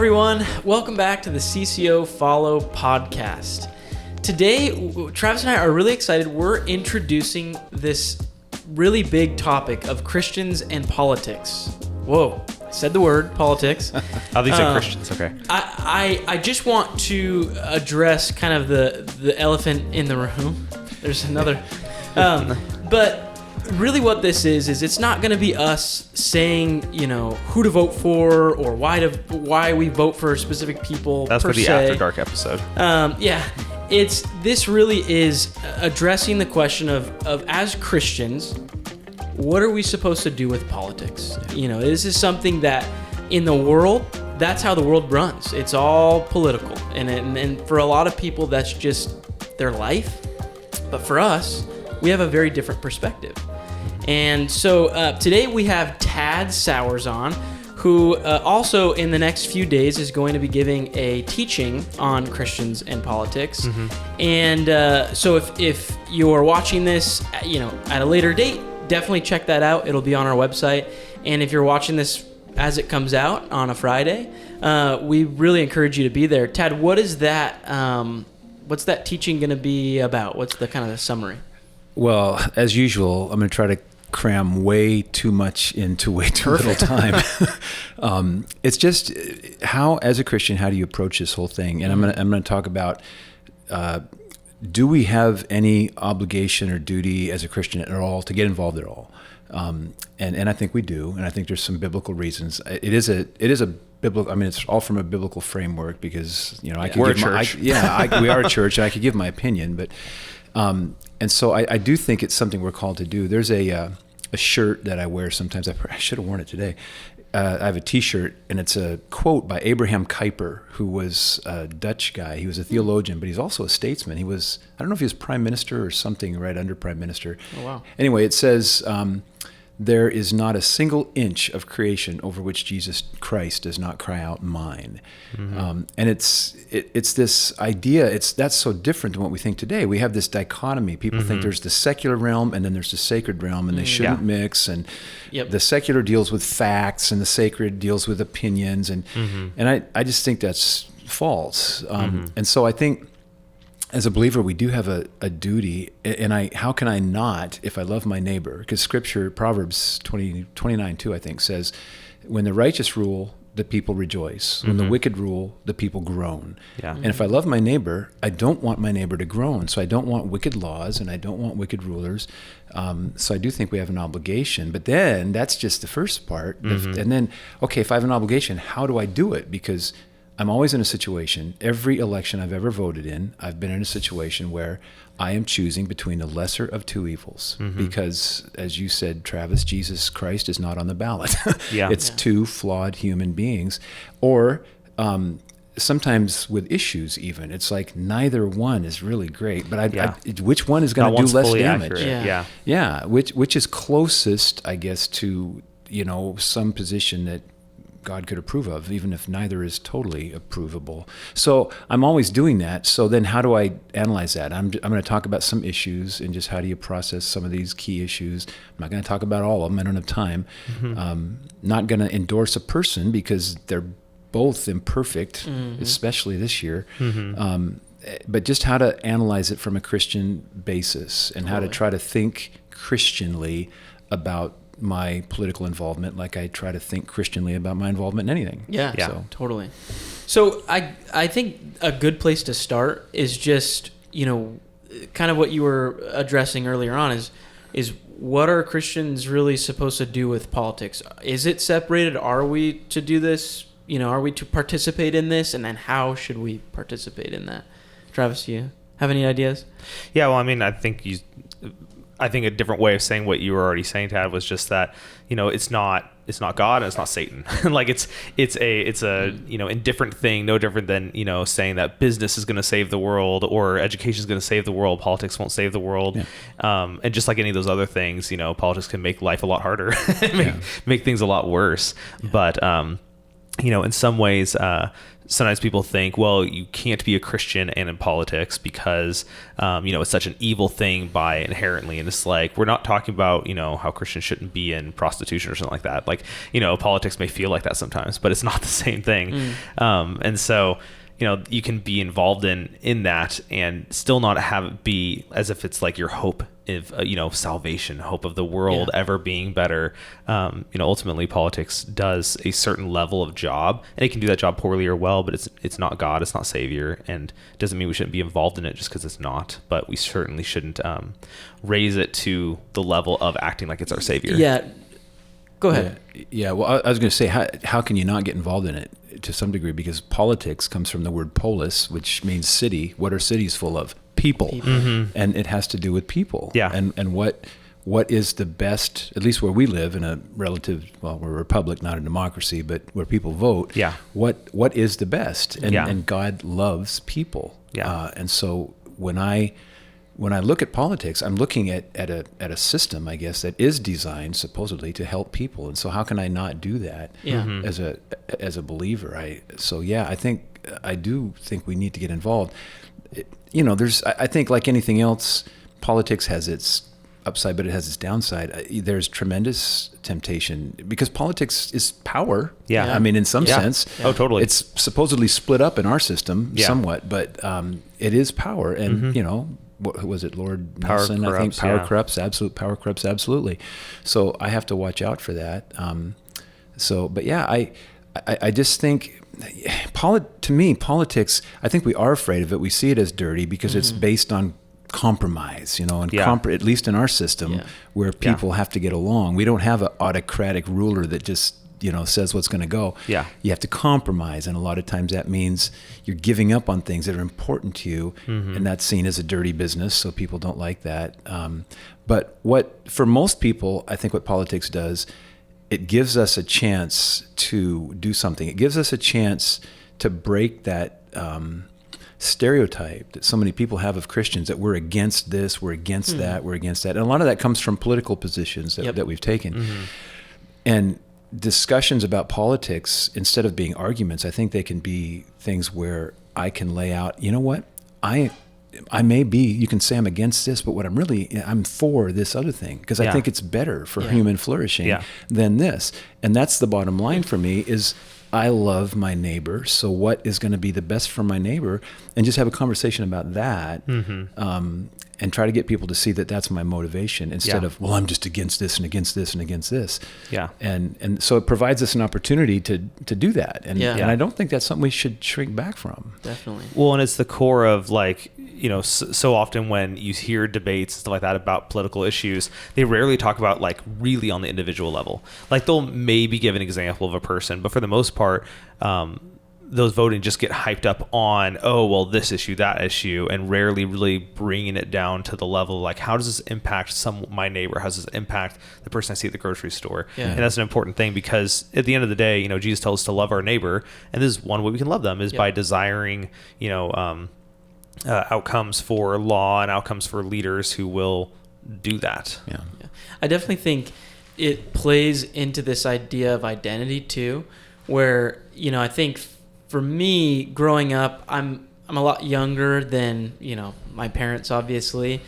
everyone. Welcome back to the CCO Follow podcast. Today, Travis and I are really excited. We're introducing this really big topic of Christians and politics. Whoa, I said the word, politics. Oh, these are Christians, okay. I just want to address kind of the elephant in the room. There's another. But really what this is it's not going to be us saying, who to vote for or why we vote for specific people. That's for the After Dark episode. This really is addressing the question of as Christians, what are we supposed to do with politics? This is something that in the world, that's how the world runs. It's all political. And for a lot of people, that's just their life. But for us, we have a very different perspective. And so today we have Tad Sowers on, who also in the next few days is going to be giving a teaching on Christians and politics. Mm-hmm. And so if you're watching this, at a later date, definitely check that out. It'll be on our website. And if you're watching this as it comes out on a Friday, we really encourage you to be there. Tad, what is that? What's that teaching going to be about? What's the kind of the summary? Well, as usual, I'm going to try to cram way too much into way too little time. It's just how, as a Christian, how do you approach this whole thing? And I'm going to talk about, do we have any obligation or duty as a Christian at all to get involved at all? And I think we do. And I think there's some biblical reasons. It is a biblical. I mean, it's all from a biblical framework because we're a church. We are a church, and I could give my opinion, but. And so I do think it's something we're called to do. There's a shirt that I wear sometimes. I should have worn it today. I have a T-shirt, and it's a quote by Abraham Kuyper, who was a Dutch guy. He was a theologian, but he's also a statesman. I don't know if he was prime minister or something right under prime minister. Oh, wow. Anyway, it says, there is not a single inch of creation over which Jesus Christ does not cry out, mine. Mm-hmm. And it's this idea, that's so different than what we think today. We have this dichotomy. People think there's the secular realm and then there's the sacred realm, and they shouldn't mix. And the secular deals with facts and the sacred deals with opinions. And I just think that's false. And so I think, as a believer, we do have a duty, and how can I not if I love my neighbor? Because Scripture, Proverbs 29:2, I think, says, when the righteous rule, the people rejoice. When the wicked rule, the people groan. Yeah. And if I love my neighbor, I don't want my neighbor to groan. So I don't want wicked laws, and I don't want wicked rulers. So I do think we have an obligation. But then that's just the first part. And then, okay, if I have an obligation, how do I do it? Because I'm always in a situation, every election I've ever voted in, I've been in a situation where I am choosing between the lesser of two evils. Because, as you said, Travis, Jesus Christ is not on the ballot. It's two flawed human beings. Or sometimes with issues even, it's like neither one is really great. But which one is going to do less damage? Which is closest, I guess, to some position that God could approve of, even if neither is totally approvable. So I'm always doing that. So then how do I analyze that? I'm going to talk about some issues and just how do you process some of these key issues. I'm not going to talk about all of them. I don't have time. Not going to endorse a person because they're both imperfect, especially this year. But just how to analyze it from a Christian basis and how to try to think Christianly about my political involvement, like I try to think Christianly about my involvement in anything. Yeah, so. Totally. So I think a good place to start is just, kind of what you were addressing earlier on is what are Christians really supposed to do with politics? Is it separated? Are we to do this? Are we to participate in this? And then how should we participate in that? Travis, do you have any ideas? Yeah, well, I mean, I think a different way of saying what you were already saying, Tad, was just that, it's not God and it's not Satan. Like it's a indifferent thing, no different than, saying that business is going to save the world or education is going to save the world. Politics won't save the world. Yeah. And just like any of those other things, politics can make life a lot harder, make things a lot worse. Yeah. But, in some ways, sometimes people think, well, you can't be a Christian and in politics because, it's such an evil thing by inherently. And it's like, we're not talking about, how Christians shouldn't be in prostitution or something like that. Like, politics may feel like that sometimes, but it's not the same thing. And so, you can be involved in that and still not have it be as if it's like your hope of, salvation, hope of the world ever being better. Ultimately politics does a certain level of job, and it can do that job poorly or well, but it's not God, it's not Savior, and it doesn't mean we shouldn't be involved in it just because it's not, but we certainly shouldn't raise it to the level of acting like it's our Savior. Yeah. Go ahead. Yeah. Well, I was going to say, how can you not get involved in it to some degree? Because politics comes from the word polis, which means city. What are cities full of? People. Mm-hmm. And it has to do with people. Yeah. And what is the best, at least where we live in a we're a republic, not a democracy, but where people vote. Yeah. What is the best? And God loves people. Yeah. And so when I look at politics, I'm looking at a system, I guess, that is designed supposedly to help people. And so how can I not do that as a believer? I do think we need to get involved. I think like anything else, politics has its upside, but it has its downside. There's tremendous temptation because politics is power. Yeah. I mean, in some sense. Yeah. Oh, totally. It's supposedly split up in our system somewhat, but it is power. And, what was it, Lord Nelson? I think power corrupts, absolute power corrupts, absolutely. So I have to watch out for that. I just think, to me, politics, I think we are afraid of it. We see it as dirty because it's based on compromise, at least in our system where people have to get along. We don't have an autocratic ruler that just says what's going to go. Yeah. You have to compromise. And a lot of times that means you're giving up on things that are important to you. Mm-hmm. And that's seen as a dirty business. So people don't like that. But for most people, I think what politics does, it gives us a chance to do something. It gives us a chance to break that stereotype that so many people have of Christians, that we're against this, we're against that, we're against that. And a lot of that comes from political positions that we've taken. Mm-hmm. And discussions about politics, instead of being arguments, I think they can be things where I can lay out, you know what, I may be, you can say I'm against this, but what I'm for this other thing, because I think it's better for human flourishing than this. And that's the bottom line for me is I love my neighbor. So what is going to be the best for my neighbor? And just have a conversation about that. Mm-hmm. And try to get people to see that that's my motivation instead of, well, I'm just against this and against this and against this. Yeah. And so it provides us an opportunity to do that. And I don't think that's something we should shrink back from. Definitely. Well, and it's the core of so often when you hear debates and stuff like that about political issues, they rarely talk about really on the individual level. Like they'll maybe give an example of a person, but for the most part, those voting just get hyped up on, this issue, that issue, and rarely really bringing it down to the level of how does this impact my neighbor? How does this impact the person I see at the grocery store? Yeah. And that's an important thing because at the end of the day, Jesus tells us to love our neighbor, and this is one way we can love them is by desiring, outcomes for law and outcomes for leaders who will do that. Yeah. I definitely think it plays into this idea of identity too, where, I think for me growing up, I'm a lot younger than, my parents obviously.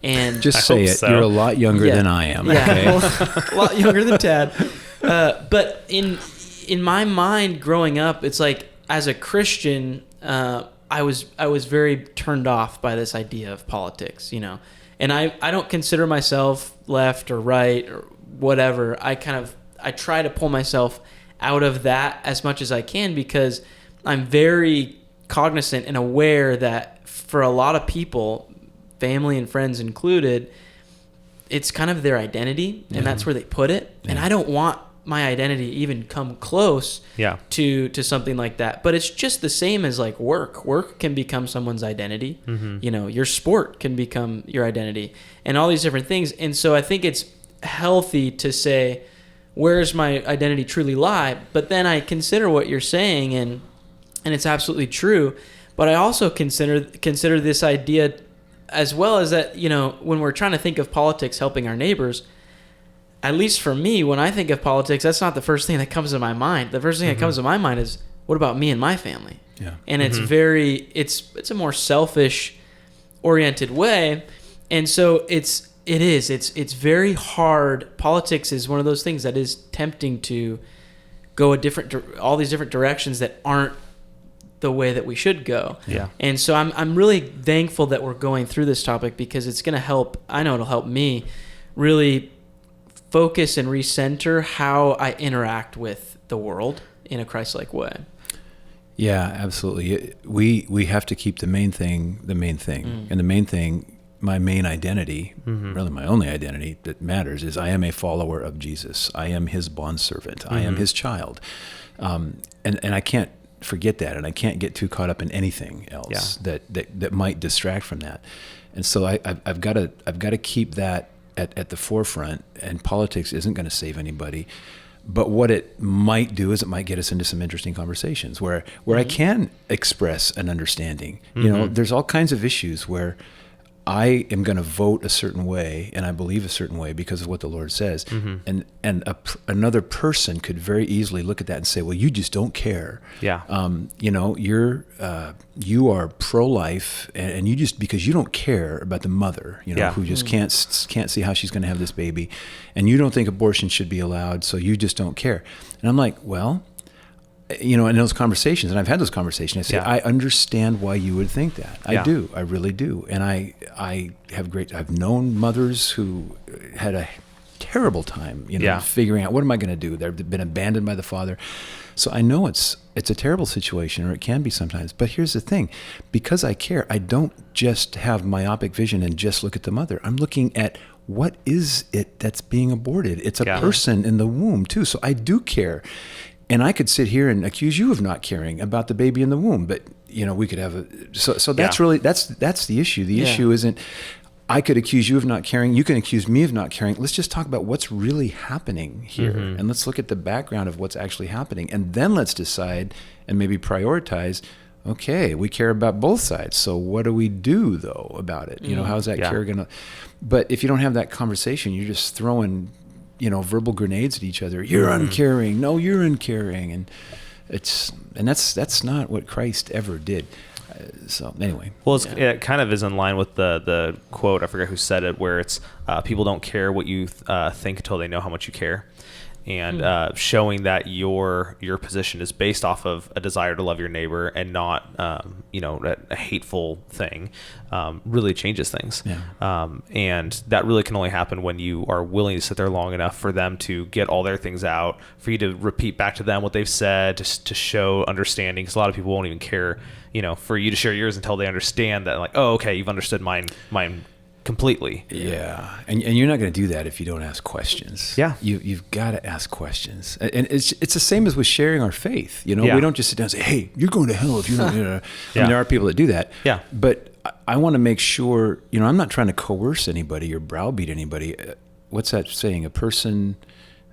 And just say it. So. You're a lot younger than I am. Yeah, okay? A lot younger than Tad. But in my mind growing up, it's like as a Christian, I was very turned off by this idea of politics, and I don't consider myself left or right or whatever. I try to pull myself out of that as much as I can because I'm very cognizant and aware that for a lot of people, family and friends included, it's kind of their identity and that's where they put it. Yeah. And I don't want my identity even come close to something like that. But it's just the same as work. Work can become someone's identity. Mm-hmm. Your sport can become your identity and all these different things. And so I think it's healthy to say, where's my identity truly lie? But then I consider what you're saying and it's absolutely true. But I also consider this idea as well as that, when we're trying to think of politics helping our neighbors, at least for me, when I think of politics, that's not the first thing that comes to my mind. The first thing that comes to my mind is, what about me and my family? Yeah. And it's it's a more selfish oriented way. And so it's very hard. Politics is one of those things that is tempting to go all these different directions that aren't the way that we should go. Yeah. And so I'm really thankful that we're going through this topic, because it's going to help. I know it'll help me really focus and recenter how I interact with the world in a Christ-like way. Yeah, absolutely. We have to keep the main thing. And the main thing, my main identity, really my only identity that matters, is I am a follower of Jesus. I am his bondservant. I am his child. And I can't forget that, and I can't get too caught up in anything else that might distract from that. And so I've got to keep that at the forefront, and politics isn't going to save anybody. But what it might do is it might get us into some interesting conversations where I can express an understanding. You know, there's all kinds of issues where I am going to vote a certain way and I believe a certain way because of what the Lord says. And another person could very easily look at that and say, well, you just don't care. Yeah. You know, you are pro-life, and you just, because you don't care about the mother, you know, who just can't see how she's going to have this baby, and you don't think abortion should be allowed, so you just don't care. And I'm like, well, you know, in those conversations, and I've had those conversations, I say, I understand why you would think that. I do. I really do. And I've known mothers who had a terrible time, you know, figuring out, what am I going to do? They've been abandoned by the father. So I know it's a terrible situation, or it can be sometimes. But here's the thing. Because I care, I don't just have myopic vision and just look at the mother. I'm looking at, what is it that's being aborted? It's a person in the womb too. So I do care. And I could sit here and accuse you of not caring about the baby in the womb, but you know, we could have so that's really, that's the issue. The issue isn't, I could accuse you of not caring, you can accuse me of not caring. Let's just talk about what's really happening here, and let's look at the background of what's actually happening, and then let's decide and maybe prioritize. Okay, we care about both sides, so what do we do though about it? You know, how's that care gonna? But if you don't have that conversation, you're just throwing, you know, verbal grenades at each other. You're uncaring. No, you're uncaring. And that's not what Christ ever did. So anyway. Well, it kind of is in line with the quote, I forget who said it, where it's people don't care what you think until they know how much you care. And showing that your position is based off of a desire to love your neighbor and not a hateful thing really changes things. And that really can only happen when you are willing to sit there long enough for them to get all their things out, for you to repeat back to them what they've said, to show understanding, because a lot of people won't even care, you know, for you to share yours until they understand that, like, oh, okay, you've understood mine completely. Yeah. And you're not going to do that if you don't ask questions. Yeah. You've got to ask questions. And it's the same as with sharing our faith. You know, we don't just sit down and say, hey, you're going to hell if you don't. You know. I mean, there are people that do that. Yeah. But I want to make sure, you know, I'm not trying to coerce anybody or browbeat anybody. What's that saying? A person...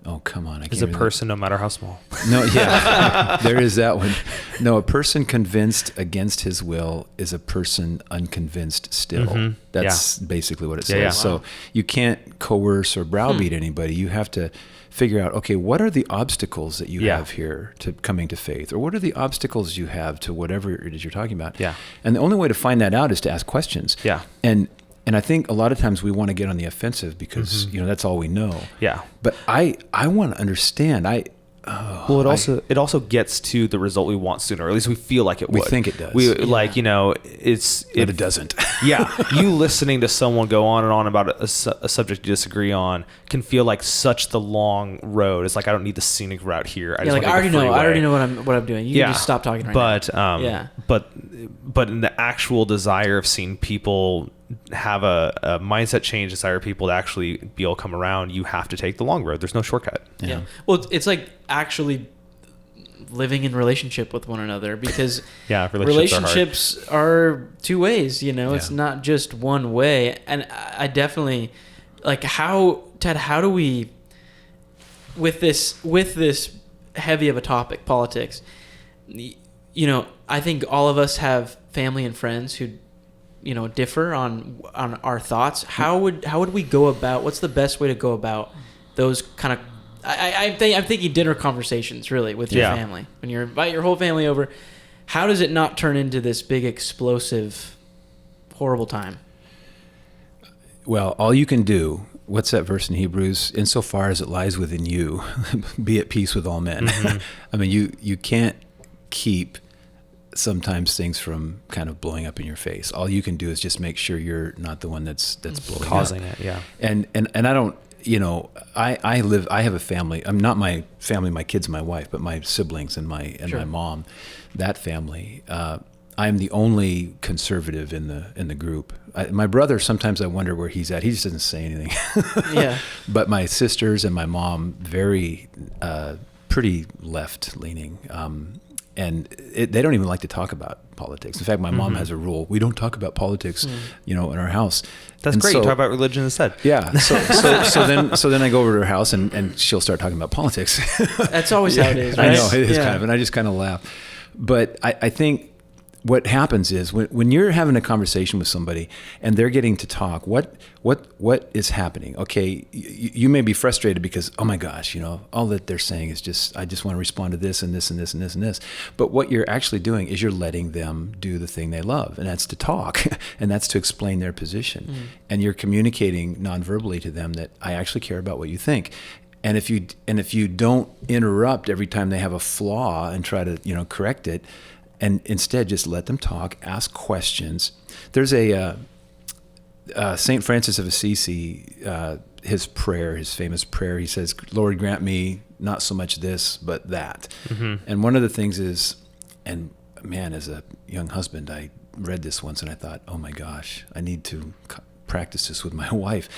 Oh, come on. Is a person, no matter how small. No, yeah, there is that one. No, a person convinced against his will is a person unconvinced still. That's basically what it says. Yeah. So you can't coerce or browbeat anybody. You have to figure out, okay, what are the obstacles that you have here to coming to faith? Or what are the obstacles you have to whatever it is you're talking about? Yeah. And the only way to find that out is to ask questions. Yeah. And I think a lot of times we want to get on the offensive because, you know, that's all we know. Yeah. But I want to understand. It also gets to the result we want sooner, or at least we feel like it would. We think it does. Like, you know, But it doesn't. Yeah. You listening to someone go on and on about a subject you disagree on can feel like such the long road. It's like, I don't need the scenic route here. I already know what I'm doing. You can just stop talking now. But in the actual desire of seeing people have a mindset change, desire people to actually be able to come around, you have to take the long road. There's no shortcut. Yeah. Well, it's like actually living in relationship with one another, because relationships are two ways, you know. It's not just one way. And I definitely, like, Ted, how do we, with this heavy of a topic, politics, you know, I think all of us have family and friends who, you know, differ on our thoughts. How would we go about, what's the best way to go about those kind of, I'm thinking dinner conversations really with your family. When you invite your whole family over, how does it not turn into this big explosive, horrible time? Well, all you can do, what's that verse in Hebrews? Insofar as it lies within you, be at peace with all men. Mm-hmm. I mean, you can't keep sometimes things from kind of blowing up in your face. All you can do is just make sure you're not the one that's blowing causing up. it. Yeah. And I don't, I have a family. I'm not my family, my kids, and my wife, but my siblings and my mom, that family. I'm the only conservative in the group. My brother, sometimes I wonder where he's at. He just doesn't say anything. Yeah. But my sisters and my mom, pretty left leaning. And they don't even like to talk about politics. In fact, my mom has a rule: we don't talk about politics, in our house. That's great. You talk about religion instead. Yeah. So then I go over to her house and she'll start talking about politics. That's always how it is, right? I know it is kind of, and I just kind of laugh. But I think what happens is when you're having a conversation with somebody and they're getting to talk, what is happening? Okay, you may be frustrated because, oh my gosh, all that they're saying is just, I just want to respond to this and this and this and this and this. But what you're actually doing is you're letting them do the thing they love, and that's to talk, and that's to explain their position. And you're communicating non-verbally to them that I actually care about what you think. And if you don't interrupt every time they have a flaw and try to correct it, and instead just let them talk, ask questions. There's a St. Francis of Assisi, his famous prayer, he says, Lord, grant me not so much this, but that. Mm-hmm. And one of the things is, and man, as a young husband, I read this once and I thought, oh my gosh, I need to practice this with my wife,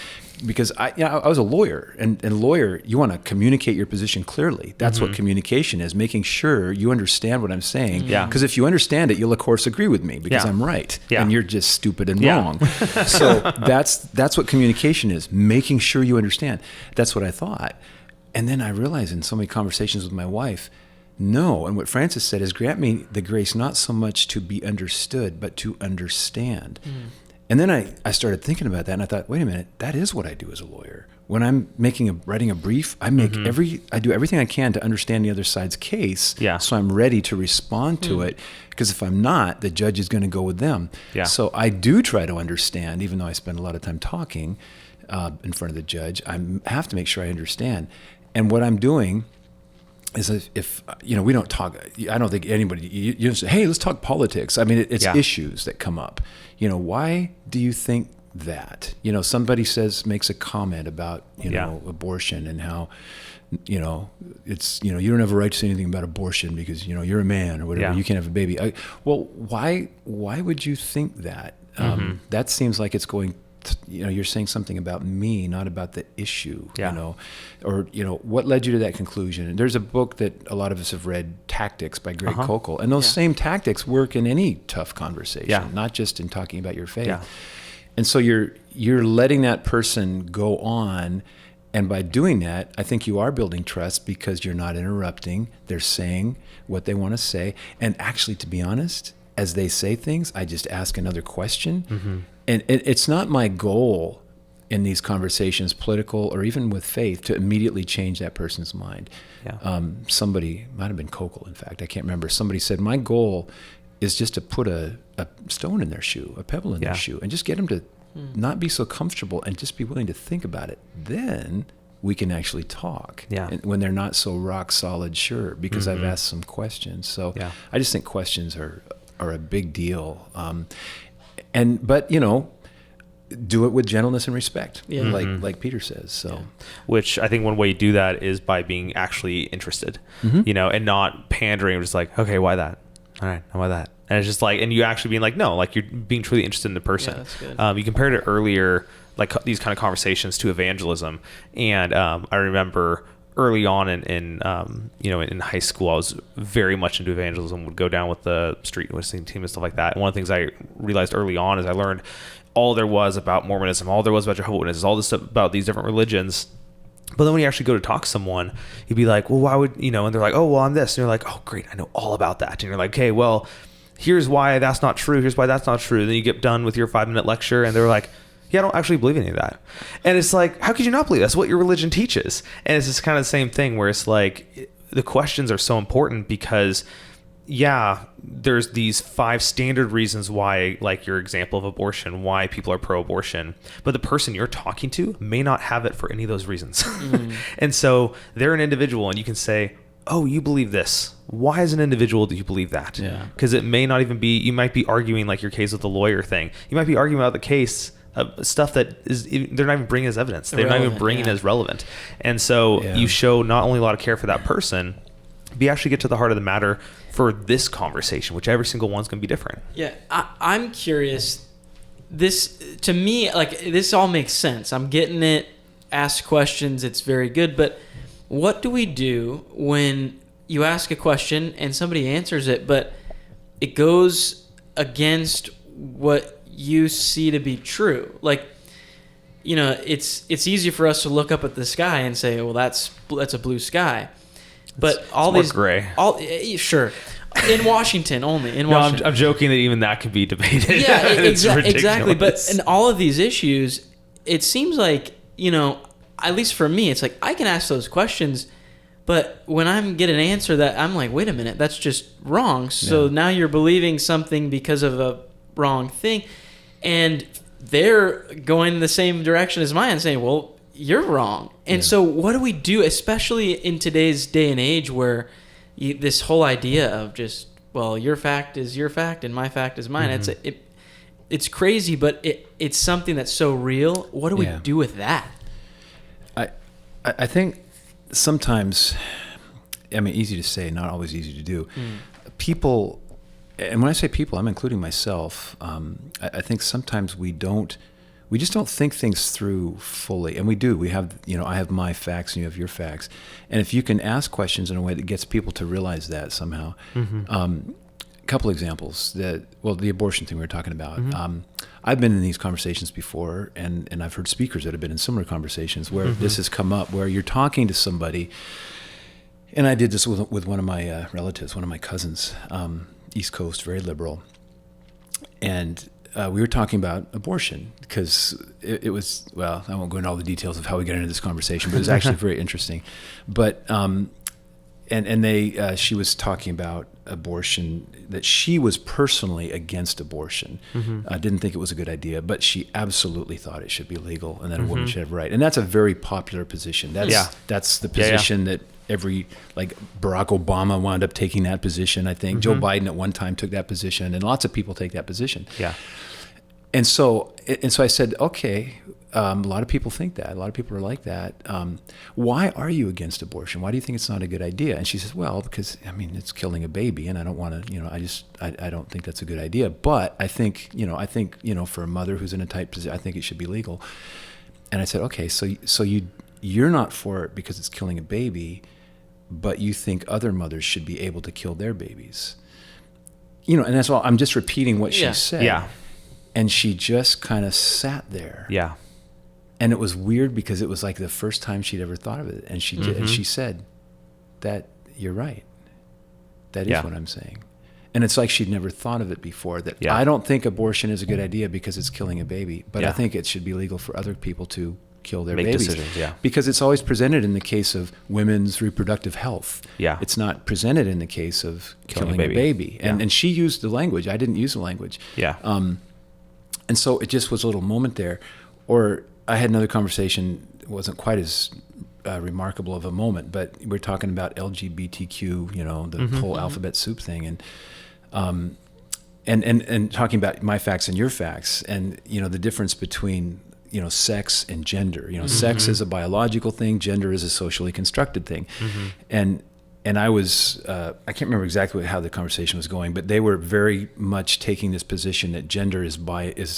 because I was a lawyer, and lawyer, you want to communicate your position clearly. That's what communication is, making sure you understand what I'm saying. Yeah. Because if you understand it, you'll of course agree with me because I'm right, and you're just stupid and wrong. So that's what communication is, making sure you understand. That's what I thought, and then I realized in so many conversations with my wife, no. And what Francis said is, grant me the grace not so much to be understood, but to understand. And then I started thinking about that, and I thought, wait a minute, that is what I do as a lawyer. When I'm writing a brief, I do everything I can to understand the other side's case, so I'm ready to respond to it. Because if I'm not, the judge is going to go with them. Yeah. So I do try to understand, even though I spend a lot of time talking in front of the judge. I have to make sure I understand. And what I'm doing is if we don't talk, I don't think anybody, you don't say, hey, let's talk politics. I mean, it's issues that come up. Why do you think that? Somebody makes a comment about, abortion and how, it's, you don't have a right to say anything about abortion because, you're a man or whatever, you can't have a baby. Well, why would you think that? That seems like it's going, you're saying something about me, not about the issue, or what led you to that conclusion? And there's a book that a lot of us have read, Tactics by Greg Koukl, and those same tactics work in any tough conversation, not just in talking about your faith. Yeah. And so you're letting that person go on, and by doing that, I think you are building trust because you're not interrupting. They're saying what they want to say, and actually, to be honest, as they say things, I just ask another question. And it's not my goal in these conversations, political or even with faith, to immediately change that person's mind. Yeah. Somebody, might have been Koukl, in fact, I can't remember. Somebody said, my goal is just to put a stone in their shoe, a pebble in their shoe, and just get them to not be so comfortable and just be willing to think about it. Then we can actually talk when they're not so rock solid sure, because I've asked some questions. So I just think questions are a big deal. But do it with gentleness and respect, like Peter says. So, which I think one way you do that is by being actually interested, and not pandering. Just like, okay, why that? All right, why that? And it's just like, and you actually being like, no, like you're being truly interested in the person. Yeah, that's good. You compared it earlier, like these kind of conversations, to evangelism, and I remember early on in high school, I was very much into evangelism, would go down with the street witnessing team and stuff like that. And one of the things I realized early on is I learned all there was about Mormonism, all there was about Jehovah's Witnesses, all this stuff about these different religions. But then when you actually go to talk to someone, you'd be like, well, why would, and they're like, oh, well, I'm this. And you're like, oh, great, I know all about that. And you're like, okay, well, here's why that's not true. Here's why that's not true. Then you get done with your 5-minute lecture and they're like, yeah, I don't actually believe any of that. And it's like, how could you not believe that's what your religion teaches? And it's just kind of the same thing where it's like the questions are so important because yeah, there's these 5 standard reasons why, like your example of abortion, why people are pro-abortion, but the person you're talking to may not have it for any of those reasons. And so they're an individual and you can say, oh, you believe this. Why as an individual do you believe that? Yeah. Because it may not even be, you might be arguing like your case with the lawyer thing. You might be arguing about the case stuff that is, they're not even bringing as evidence. They're not even bringing as relevant. And so you show not only a lot of care for that person, but you actually get to the heart of the matter for this conversation, which every single one's going to be different. Yeah, I'm curious. This, to me, like, this all makes sense. I'm getting it. Ask questions. It's very good. But what do we do when you ask a question and somebody answers it, but it goes against what you see to be true? Like, you know, it's easy for us to look up at the sky and say, well, that's a blue sky. But all more these gray. Sure. In Washington only. In Washington. I'm joking that even that could be debated. Yeah, It's exactly. But ridiculous. in all of these issues, it seems like, you know, at least for me, it's like I can ask those questions, but when I get an answer that I'm like, wait a minute, that's just wrong. So now you're believing something because of a wrong thing, and they're going the same direction as mine, saying, well, you're wrong. And so what do we do, especially in today's day and age where this whole idea of just, well, your fact is your fact and my fact is mine. It's crazy, but it's something that's so real. What do we do with that? I think sometimes, I mean, easy to say, not always easy to do. People, and when I say people, I'm including myself. I think sometimes we just don't think things through fully. And we do. We have, you know, I have my facts and you have your facts. And if you can ask questions in a way that gets people to realize that somehow. A couple examples. The abortion thing we were talking about. I've been in these conversations before, and I've heard speakers that have been in similar conversations where this has come up, where you're talking to somebody. And I did this with one of my relatives, one of my cousins, East Coast, very liberal. And we were talking about abortion because it was, well, I won't go into all the details of how we got into this conversation, but it was actually very interesting. But she was talking about abortion, that she was personally against abortion. Didn't think it was a good idea, but she absolutely thought it should be legal and that a woman should have a right. And that's a very popular position. That's the position that like Barack Obama wound up taking that position. I think Joe Biden at one time took that position, and lots of people take that position. Yeah. And so I said, okay, a lot of people think that. A lot of people are like that. Why are you against abortion? Why do you think it's not a good idea? And she says, well, because, I mean, it's killing a baby, and I don't want to, you know, I don't think that's a good idea. But I think, for a mother who's in a tight position, I think it should be legal. And I said, okay, so you're not for it because it's killing a baby, but you think other mothers should be able to kill their babies. You know, and that's all. I'm just repeating what she said. Yeah. And she just kind of sat there. Yeah. And it was weird because it was like the first time she'd ever thought of it. And she did, and she said, that you're right. That is what I'm saying. And it's like she'd never thought of it before. That I don't think abortion is a good idea because it's killing a baby, but I think it should be legal for other people to kill their babies. Decisions, because it's always presented in the case of women's reproductive health. Yeah. It's not presented in the case of killing a baby. And she used the language. I didn't use the language. Yeah. And so it just was a little moment there. Or I had another conversation. It wasn't quite as remarkable of a moment, but we're talking about LGBTQ, you know, the whole alphabet soup thing, and talking about my facts and your facts, and you know the difference between sex and gender. You know, sex is a biological thing, gender is a socially constructed thing, and I was I can't remember exactly how the conversation was going, but they were very much taking this position that gender is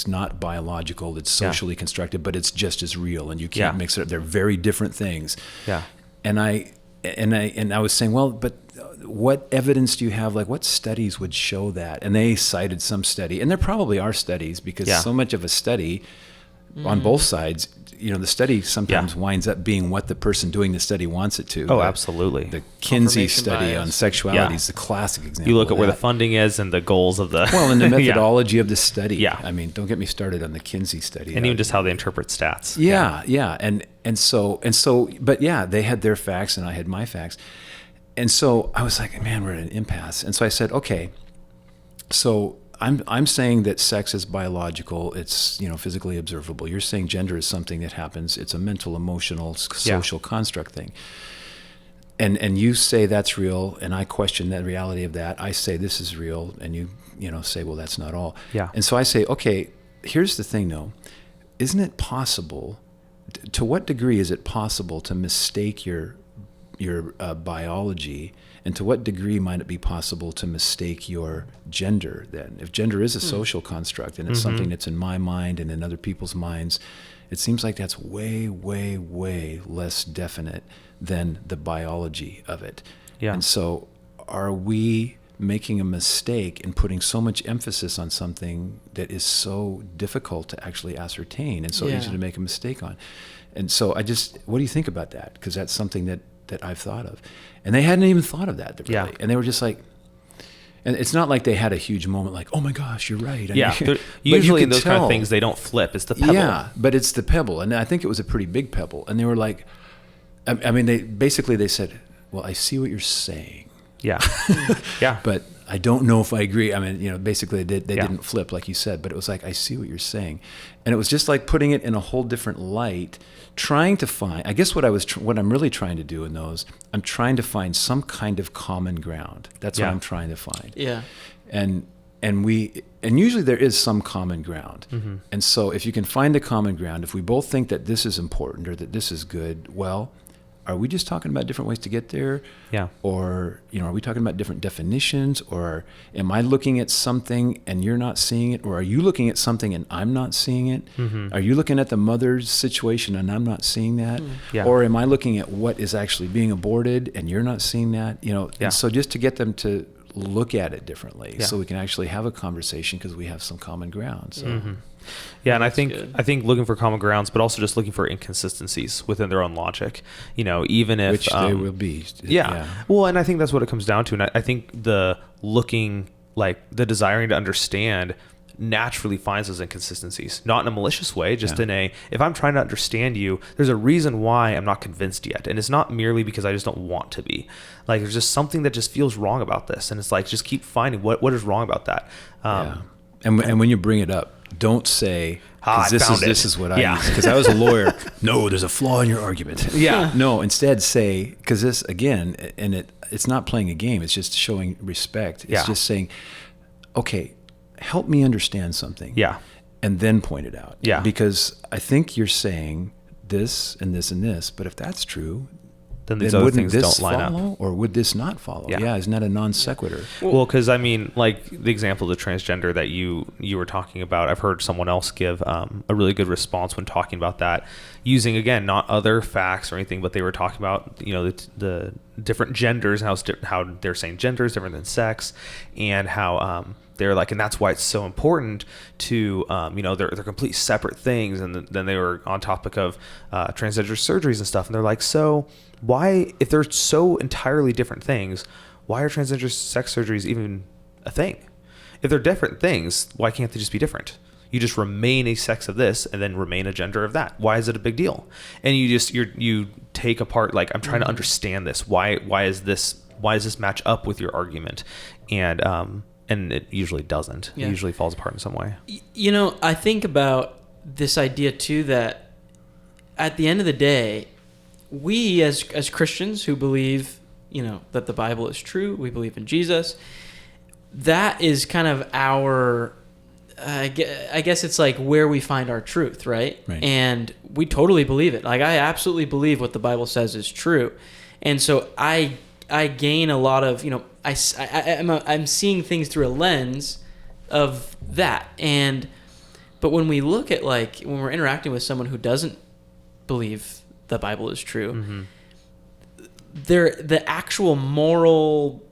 not biological, it's socially constructed, but it's just as real, and you can't mix it up. They're very different things. Yeah. And I was saying, well, but what evidence do you have? Like, what studies would show that? And they cited some study, and there probably are studies, because so much of a study on both sides. The study sometimes winds up being what the person doing the study wants it to. Oh, absolutely. The Kinsey Confirmation study bias. on sexuality is the classic example. You look at of where the that. funding is and the goals of the Well, and the methodology of the study. Yeah. I mean, don't get me started on the Kinsey study. and even just how they interpret stats. Yeah. And so, but yeah, they had their facts and I had my facts. And so I was like, man, we're at an impasse. And so I said, okay, so I'm saying that sex is biological. It's, physically observable. You're saying gender is something that happens. It's a mental, emotional, social construct thing. And you say that's real, and I question the reality of that. I say this is real, and you say, well, that's not all. Yeah. And so I say, okay, here's the thing, though. Isn't it possible? To what degree is it possible to mistake your biology, and to what degree might it be possible to mistake your gender then? If gender is a social construct and it's something that's in my mind and in other people's minds, it seems like that's way, way, way less definite than the biology of it. Yeah. And so are we making a mistake in putting so much emphasis on something that is so difficult to actually ascertain and so easy to make a mistake on? And so what do you think about that? Because that's something that I've thought of. And they hadn't even thought of that, really. Yeah. And they were just like, and it's not like they had a huge moment like, oh my gosh, you're right. Usually in those kind of things, they don't flip. It's the pebble. Yeah, but it's the pebble. And I think it was a pretty big pebble. And they were like, I mean, they said, well, I see what you're saying. Yeah. Yeah. But I don't know if I agree. I mean, basically they didn't flip like you said, but it was like, I see what you're saying. And it was just like putting it in a whole different light, trying to find, I guess what I'm really trying to do in those, I'm trying to find some kind of common ground. That's what I'm trying to find. Yeah. And usually there is some common ground. Mm-hmm. And so if you can find a common ground, if we both think that this is important or that this is good, well, are we just talking about different ways to get there? Yeah. Or, are we talking about different definitions? Or am I looking at something and you're not seeing it? Or are you looking at something and I'm not seeing it? Mm-hmm. Are you looking at the mother's situation and I'm not seeing that? Yeah. Or am I looking at what is actually being aborted and you're not seeing that? Yeah. And so just to get them to look at it differently Yeah. so we can actually have a conversation because we have some common ground. So. Mm-hmm. Yeah, and I think good. looking for common grounds, but also just looking for inconsistencies within their own logic. Even if Which they will be. Yeah. Well, and I think that's what it comes down to. And I think the desiring to understand naturally finds those inconsistencies, not in a malicious way, just if I'm trying to understand you, there's a reason why I'm not convinced yet. And it's not merely because I just don't want to be. Like, there's just something that just feels wrong about this. And it's like, just keep finding what is wrong about that. And when you bring it up, don't say, this is what I use. Because I was a lawyer. No, there's a flaw in your argument. Yeah. No, instead say, because this, again, and it's not playing a game. It's just showing respect. It's just saying, okay, help me understand something. Yeah. And then point it out. Yeah. Because I think you're saying this and this and this, but if that's true, then these other wouldn't things this don't line up. follow, or would this not follow? Yeah. Isn't that a non sequitur? Well, because I mean, like the example of the transgender that you were talking about, I've heard someone else give a really good response when talking about that, using, again, not other facts or anything, but they were talking about, the different genders and how they're saying gender is different than sex, and how they're like, and that's why it's so important to, they're complete separate things. And then they were on topic of transgender surgeries and stuff, and they're like, so why, if they're so entirely different things, why are transgender sex surgeries even a thing? If they're different things, why can't they just be different? You just remain a sex of this and then remain a gender of that. Why is it a big deal? And you take apart, like, I'm trying to understand this. Why does this match up with your argument? And it usually doesn't. Yeah. It usually falls apart in some way. I think about this idea too, that at the end of the day, we as Christians who believe, that the Bible is true, we believe in Jesus, that is kind of our, I guess it's like where we find our truth, right? And we totally believe it. Like, I absolutely believe what the Bible says is true. And so I gain a lot of, I'm seeing things through a lens of that. But when we look at, like, when we're interacting with someone who doesn't believe the Bible is true, Mm-hmm. the actual moral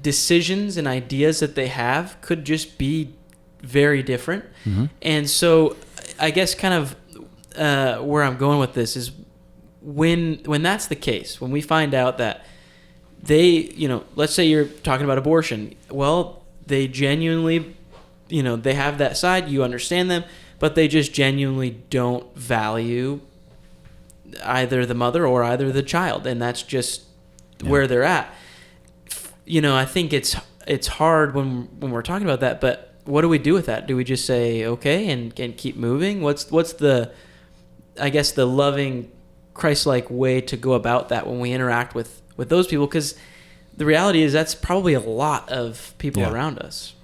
decisions and ideas that they have could just be very different. Mm-hmm. And so I guess kind of where I'm going with this is when that's the case, when we find out that they, let's say you're talking about abortion. Well, they genuinely, they have that side. You understand them, but they just genuinely don't value either the mother or either the child, and that's just where they're at. I think it's hard when we're talking about that, but what do we do with that? Do we just say okay and keep moving? What's the, I guess, the loving, Christ-like way to go about that when we interact with those people? Because the reality is that's probably a lot of people around us.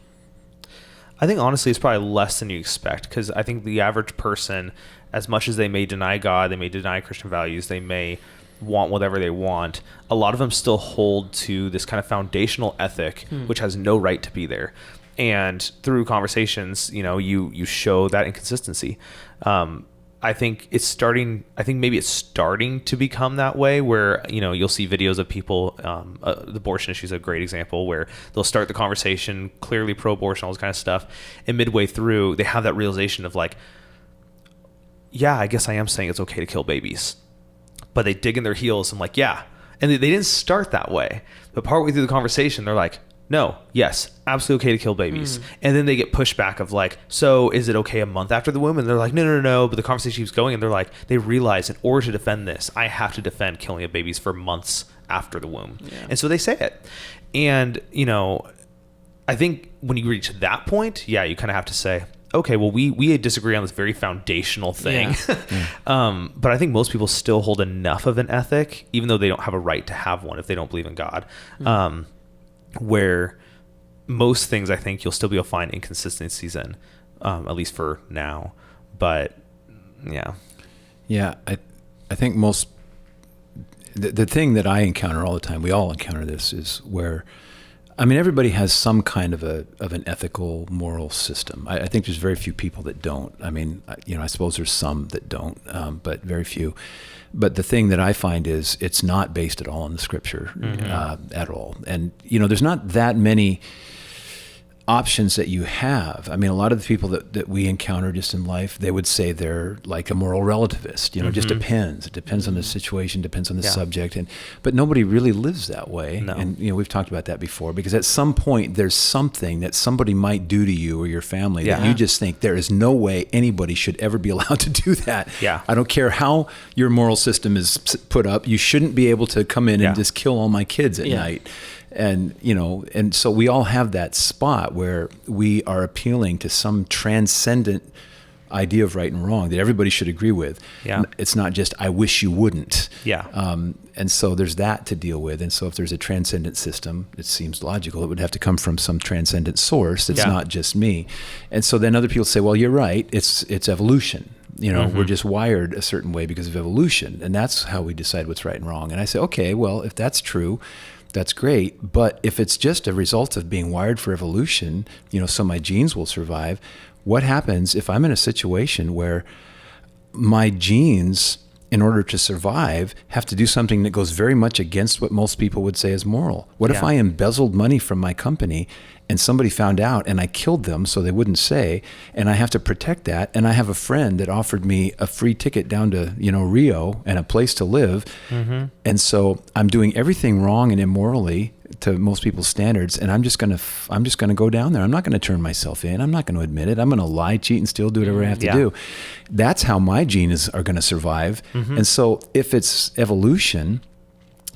I think honestly it's probably less than you expect, because I think the average person, as much as they may deny God, they may deny Christian values, they may want whatever they want, a lot of them still hold to this kind of foundational ethic which has no right to be there. And through conversations, you show that inconsistency. I think maybe it's starting to become that way, where you'll see videos of people, the abortion issue is a great example, where they'll start the conversation clearly pro-abortion, all this kind of stuff, and midway through they have that realization of like, yeah, I guess I am saying it's okay to kill babies, but they dig in their heels and like, yeah, and they didn't start that way, but partway through the conversation they're like, no, yes, absolutely okay to kill babies. And then they get pushback of like, so is it okay a month after the womb? And they're like, no. But the conversation keeps going, and they're like, they realize in order to defend this, I have to defend killing of babies for months after the womb. Yeah. And so they say it. And, I think when you reach that point, you kind of have to say, okay, well, we disagree on this very foundational thing. Yeah. But I think most people still hold enough of an ethic, even though they don't have a right to have one if they don't believe in God. Where most things I think you'll still be able to find inconsistencies in, at least for now. But yeah, I think most the thing that I encounter all the time, we all encounter this, is where, everybody has some kind of an ethical, moral system. I think there's very few people that don't. I suppose there's some that don't, but very few. But the thing that I find is it's not based at all on the scripture at all. And, there's not that many options that you have. A lot of the people that we encounter just in life, they would say they're like a moral relativist. It just depends. It depends on the situation, depends on the subject. But nobody really lives that way. No. And, we've talked about that before, because at some point there's something that somebody might do to you or your family that you just think there is no way anybody should ever be allowed to do that. Yeah. I don't care how your moral system is put up. You shouldn't be able to come in and just kill all my kids at night. And, and so we all have that spot where we are appealing to some transcendent idea of right and wrong that everybody should agree with. Yeah. It's not just, I wish you wouldn't. Yeah. And so there's that to deal with. And so if there's a transcendent system, it seems logical, it would have to come from some transcendent source. It's not just me. And so then other people say, well, you're right. It's evolution. We're just wired a certain way because of evolution. And that's how we decide what's right and wrong. And I say, okay, well, if that's true, that's great. But if it's just a result of being wired for evolution, so my genes will survive, what happens if I'm in a situation where my genes, in order to survive, have to do something that goes very much against what most people would say is moral? What if I embezzled money from my company and somebody found out and I killed them so they wouldn't say, and I have to protect that, and I have a friend that offered me a free ticket down to, Rio and a place to live, and so I'm doing everything wrong and immorally to most people's standards, and I'm just gonna go down there. I'm not gonna turn myself in. I'm not gonna admit it. I'm gonna lie, cheat, and steal, do whatever I have to do. That's how my genes are gonna survive. And so if it's evolution,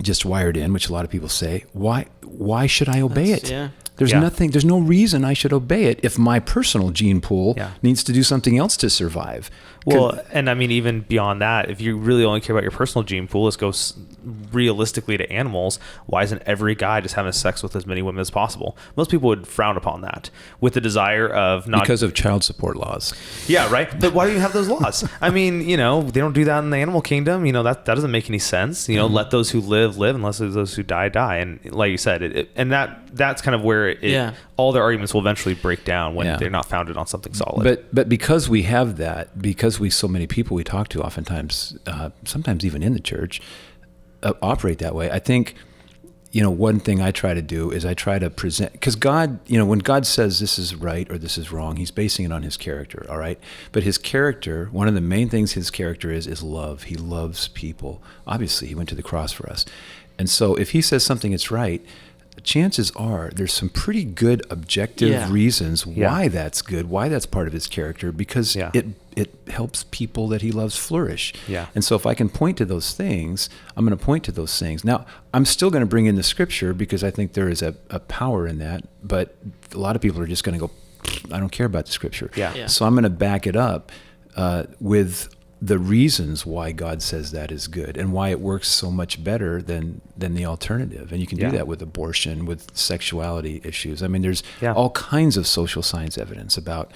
just wired in, which a lot of people say, why should I obey it? There's no reason I should obey it if my personal gene pool needs to do something else to survive. Well, and even beyond that, if you really only care about your personal gene pool, let's go realistically to animals. Why isn't every guy just having sex with as many women as possible? Most people would frown upon that with the desire of not... Because of child support laws. Yeah, right? But why do you have those laws? They don't do that in the animal kingdom. That doesn't make any sense. Let those who live, and let those who die, die. And like you said, that's kind of where all their arguments will eventually break down when they're not founded on something solid. But because we have that, because so many people we talk to oftentimes, sometimes even in the church, operate that way, I think, one thing I try to do is I try to present, because God, when God says this is right or this is wrong, he's basing it on his character, all right? But his character, one of the main things his character is love. He loves people. Obviously, he went to the cross for us. And so if he says something is right, chances are there's some pretty good objective reasons why that's good, why that's part of his character, because it helps people that he loves flourish. Yeah. And so if I can point to those things, I'm going to point to those things. Now, I'm still going to bring in the scripture because I think there is a power in that, but a lot of people are just going to go, I don't care about the scripture. Yeah. So I'm going to back it up with the reasons why God says that is good and why it works so much better than the alternative. And you can do that with abortion, with sexuality issues. I mean, there's all kinds of social science evidence about,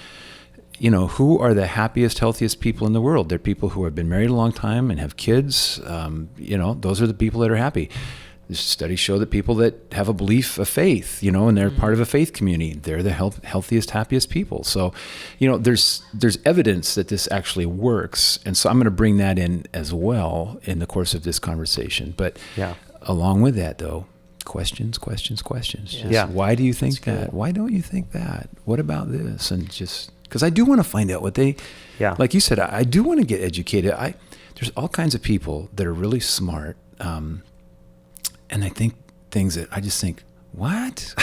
who are the happiest, healthiest people in the world. They're people who have been married a long time and have kids. Those are the people that are happy. Studies show that people that have a belief, a faith, and they're part of a faith community, they're the healthiest, happiest people. So, there's evidence that this actually works. And so I'm going to bring that in as well in the course of this conversation. But along with that, though, questions. Why do you think that? Why don't you think that? What about this? And just because I do want to find out what they, like you said, I do want to get educated. There's all kinds of people that are really smart, and I think things that I just think, what?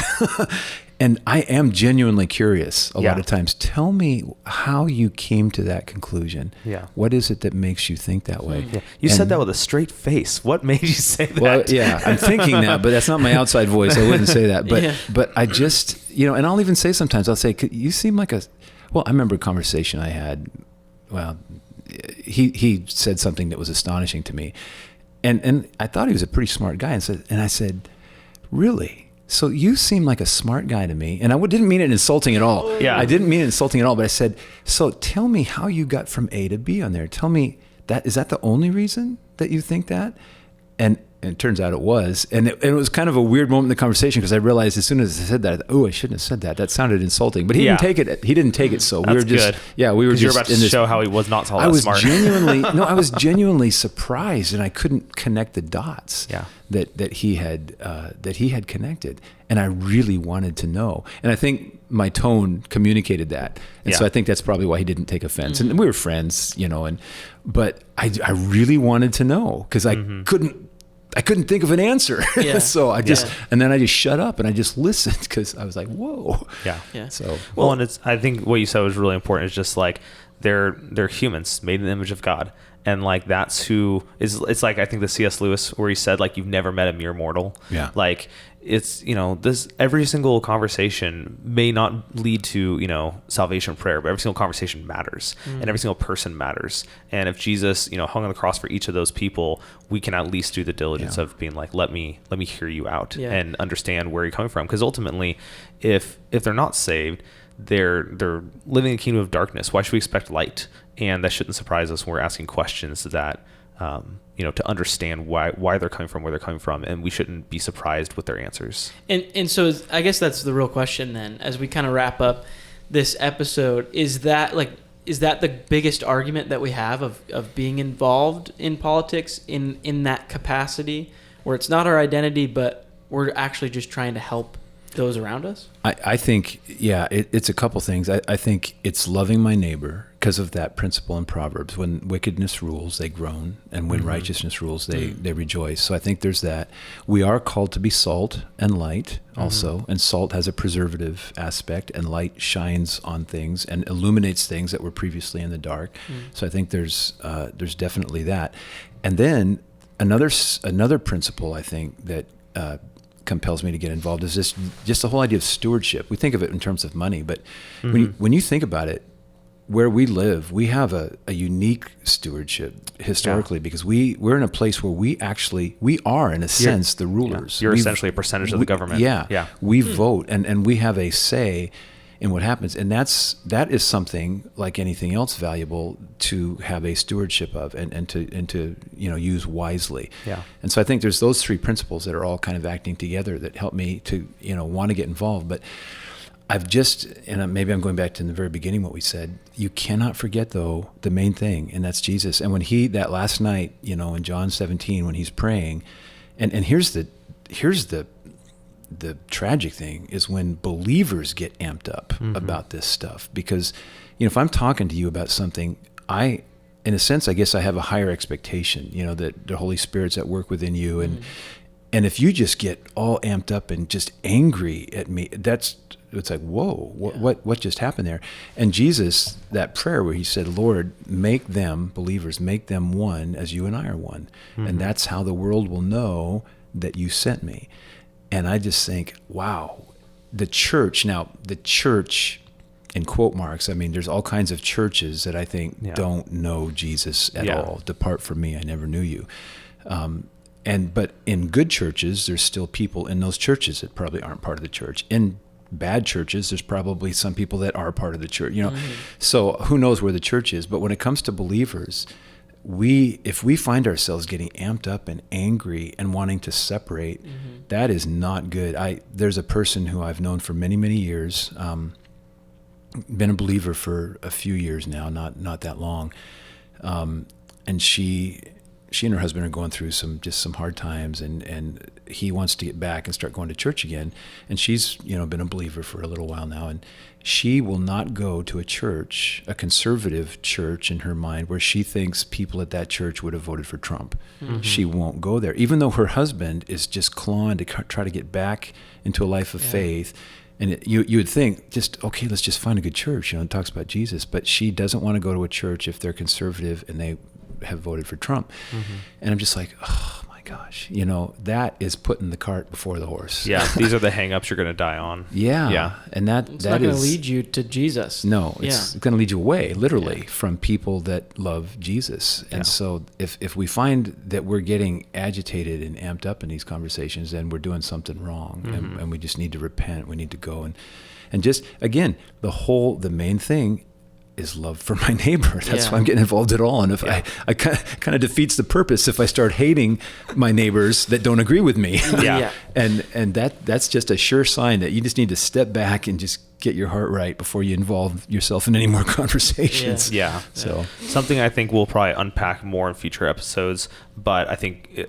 And I am genuinely curious a lot of times. Tell me how you came to that conclusion. Yeah. What is it that makes you think that way? Yeah. You said that with a straight face. What made you say that? Well, I'm thinking that, but that's not my outside voice. I wouldn't say that. But I just, and I'll even say sometimes, I'll say, you seem like I remember a conversation I had. Well, he said something that was astonishing to me. And I thought he was a pretty smart guy. And I said, really? So you seem like a smart guy to me. And I didn't mean it insulting at all. Yeah. I didn't mean it insulting at all. But I said, so tell me how you got from A to B on there. Tell me, is that the only reason that you think that? And it turns out it was. And it was kind of a weird moment in the conversation because I realized as soon as I said that, I shouldn't have said that. That sounded insulting. But he didn't take it. He didn't take it. So we were just, good. We were just you were about to show how he was not all that smart. I was genuinely surprised, and I couldn't connect the dots that he had connected. And I really wanted to know. And I think my tone communicated that. And so I think that's probably why he didn't take offense. And we were friends, but I really wanted to know because I couldn't think of an answer. So and then I just shut up and I just listened because I was like, whoa. Yeah. So, and I think what you said was really important. It's just like, they're humans made in the image of God. And like, that's who is, it's like, I think the C.S. Lewis where he said, like, you've never met a mere mortal. Yeah. Like, it's, this, every single conversation may not lead to, salvation prayer, but every single conversation matters and every single person matters. And if Jesus, hung on the cross for each of those people, we can at least do the diligence of being like, let me hear you out and understand where you're coming from. Because ultimately, if they're not saved, they're living in a kingdom of darkness. Why should we expect light? And that shouldn't surprise us when we're asking questions that, to understand why they're coming from, where they're coming from, and we shouldn't be surprised with their answers. And so I guess that's the real question then, as we kind of wrap up this episode, is that the biggest argument that we have of being involved in politics in that capacity, where it's not our identity, but we're actually just trying to help those around us? I think, it's a couple things. I think it's loving my neighbor because of that principle in Proverbs. When wickedness rules, they groan, and when righteousness rules, they rejoice. So I think there's that. We are called to be salt and light also, and salt has a preservative aspect, and light shines on things and illuminates things that were previously in the dark. So I think there's definitely that. And then another principle I think that compels me to get involved is just the whole idea of stewardship. We think of it in terms of money, but when you think about it, where we live, we have a unique stewardship historically because we're in a place where we are, in a sense, the rulers. You're essentially a percentage of the government. We vote and we have a say in what happens. And that is something like anything else valuable to have a stewardship of and to use wisely. And so I think there's those three principles that are all kind of acting together that help me to want to get involved. But maybe I'm going back to the very beginning what we said, you cannot forget though the main thing, and that's Jesus. And when that last night, in John 17, when he's praying, and here's the here's the tragic thing is when believers get amped up about this stuff, because, if I'm talking to you about something, in a sense, I guess I have a higher expectation, that the Holy Spirit's at work within you. And if you just get all amped up and just angry at me, it's like, whoa, what just happened there? And Jesus, that prayer where he said, Lord, make them, believers, make them one as you and I are one. And that's how the world will know that you sent me. And I just think, wow, the church, in quote marks, I mean, there's all kinds of churches that I think don't know Jesus at all. Depart from me, I never knew you. But in good churches, there's still people in those churches that probably aren't part of the church. In bad churches, there's probably some people that are part of the church. So who knows where the church is? But when it comes to believers, if we find ourselves getting amped up and angry and wanting to separate, that is not good. There's a person who I've known for many, many years, been a believer for a few years now, not that long. And she and her husband are going through some hard times, and he wants to get back and start going to church again. And she's, been a believer for a little while now, and she will not go to a conservative church in her mind, where she thinks people at that church would have voted for Trump. She won't go there, even though her husband is just clawing to try to get back into a life of faith. And you would think, okay, let's just find a good church, it talks about Jesus. But she doesn't want to go to a church if they're conservative and they have voted for Trump. And I'm just like, oh my gosh, that is putting the cart before the horse. Yeah, these are the hang-ups you're going to die on. Yeah. And it's not going to lead you to Jesus. No, it's going to lead you away, literally, from people that love Jesus. And so if we find that we're getting agitated and amped up in these conversations, then we're doing something wrong, and we just need to repent. We need to go and just, again, the main thing is love for my neighbor. That's why I'm getting involved at all. And if I kind of defeats the purpose if I start hating my neighbors that don't agree with me. And that's just a sure sign that you just need to step back and just get your heart right before you involve yourself in any more conversations. So something I think we'll probably unpack more in future episodes, but I think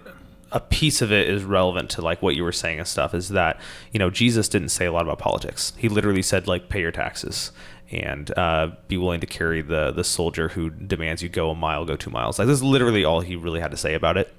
a piece of it is relevant to like what you were saying and stuff, is that, Jesus didn't say a lot about politics. He literally said, like, pay your taxes and be willing to carry the soldier who demands you go 2 miles. Like, this is literally all he really had to say about it.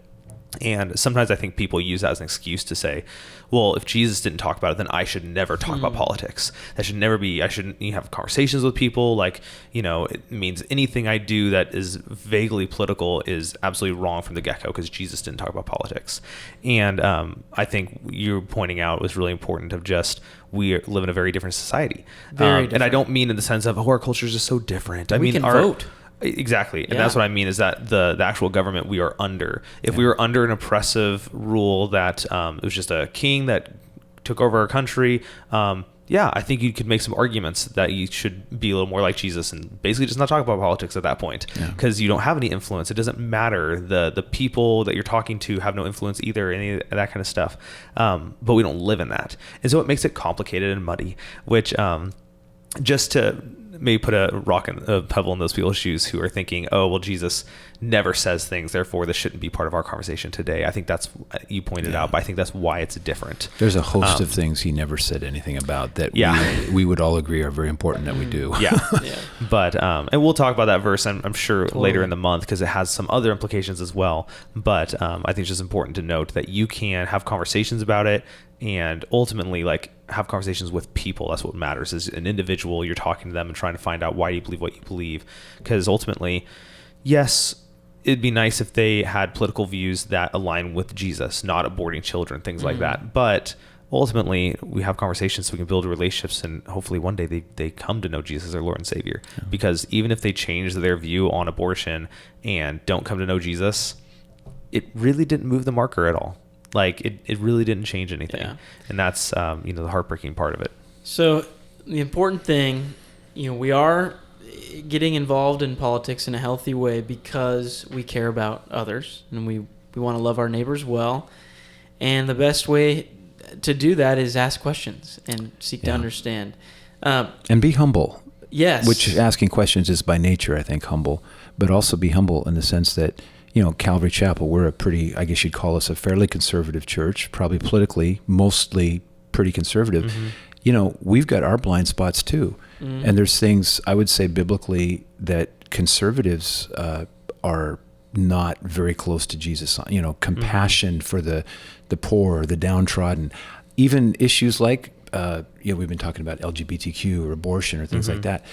And sometimes I think people use that as an excuse to say, well, if Jesus didn't talk about it, then I should never talk about politics. That should never be, I shouldn't have conversations with people. Like, it means anything I do that is vaguely political is absolutely wrong from the get-go because Jesus didn't talk about politics. And I think you're pointing out was really important of just, we live in a very different society. Very different. And I don't mean in the sense of, our culture is just so different. We can vote. Exactly. And that's what I mean, is that the actual government we are under, if we were under an oppressive rule that it was just a king that took over our country, I think you could make some arguments that you should be a little more like Jesus and basically just not talk about politics at that point, because you don't have any influence. It doesn't matter. The people that you're talking to have no influence either, any of that kind of stuff. But we don't live in that. And so it makes it complicated and muddy, which just to maybe put a rock and a pebble in those people's shoes who are thinking, oh, well, Jesus never says things, therefore this shouldn't be part of our conversation today. I think that's, you pointed out, but I think that's why it's different. There's a host of things he never said anything about that we would all agree are very important that we do. But and we'll talk about that verse, I'm sure, later in the month, because it has some other implications as well. But I think it's just important to note that you can have conversations about it, and ultimately, like, have conversations with people. That's what matters, is an individual. You're talking to them and trying to find out why you believe what you believe. Because ultimately, yes, it'd be nice if they had political views that align with Jesus, not aborting children, things like that. But ultimately, we have conversations so we can build relationships, and hopefully one day they come to know Jesus as their Lord and Savior. Because even if they change their view on abortion and don't come to know Jesus, it really didn't move the marker at all. Like, it really didn't change anything. And that's, the heartbreaking part of it. So the important thing, we are getting involved in politics in a healthy way because we care about others, and we want to love our neighbors well. And the best way to do that is ask questions and seek to understand. And be humble. Yes. Which asking questions is by nature, I think, humble. But also be humble in the sense that, Calvary Chapel, we're a pretty, I guess you'd call us a fairly conservative church, probably politically, mostly pretty conservative. We've got our blind spots too. And there's things, I would say biblically, that conservatives are not very close to Jesus on, compassion for the poor, the downtrodden, even issues like, we've been talking about LGBTQ or abortion or things like that.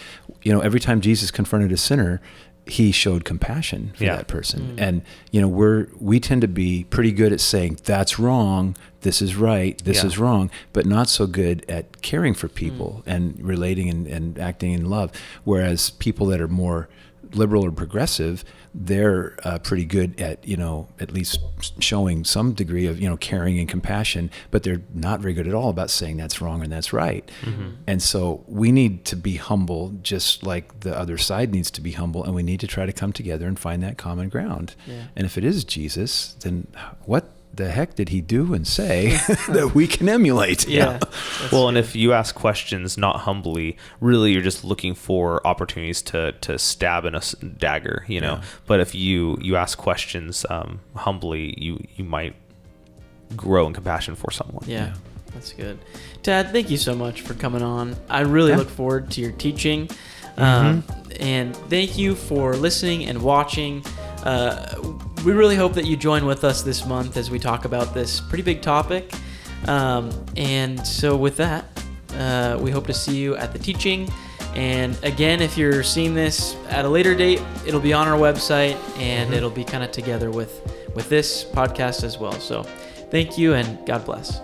Every time Jesus confronted a sinner, he showed compassion for that person. And, we tend to be pretty good at saying, that's wrong, this is right, this is wrong, but not so good at caring for people and relating and acting in love. Whereas people that are more liberal or progressive, they're pretty good at, at least showing some degree of, caring and compassion, but they're not very good at all about saying that's wrong and that's right. And so we need to be humble, just like the other side needs to be humble, and we need to try to come together and find that common ground. And if it is Jesus, then what the heck did he do and say that we can emulate? Well, and if you ask questions not humbly, really you're just looking for opportunities to stab in a dagger, But if you ask questions humbly, you might grow in compassion for someone. That's good. Tad, thank you so much for coming on. I really look forward to your teaching. And thank you for listening and watching. We really hope that you join with us this month as we talk about this pretty big topic. And so with that, we hope to see you at the teaching. And again, if you're seeing this at a later date, it'll be on our website, and it'll be kind of together with this podcast as well. So thank you, and God bless.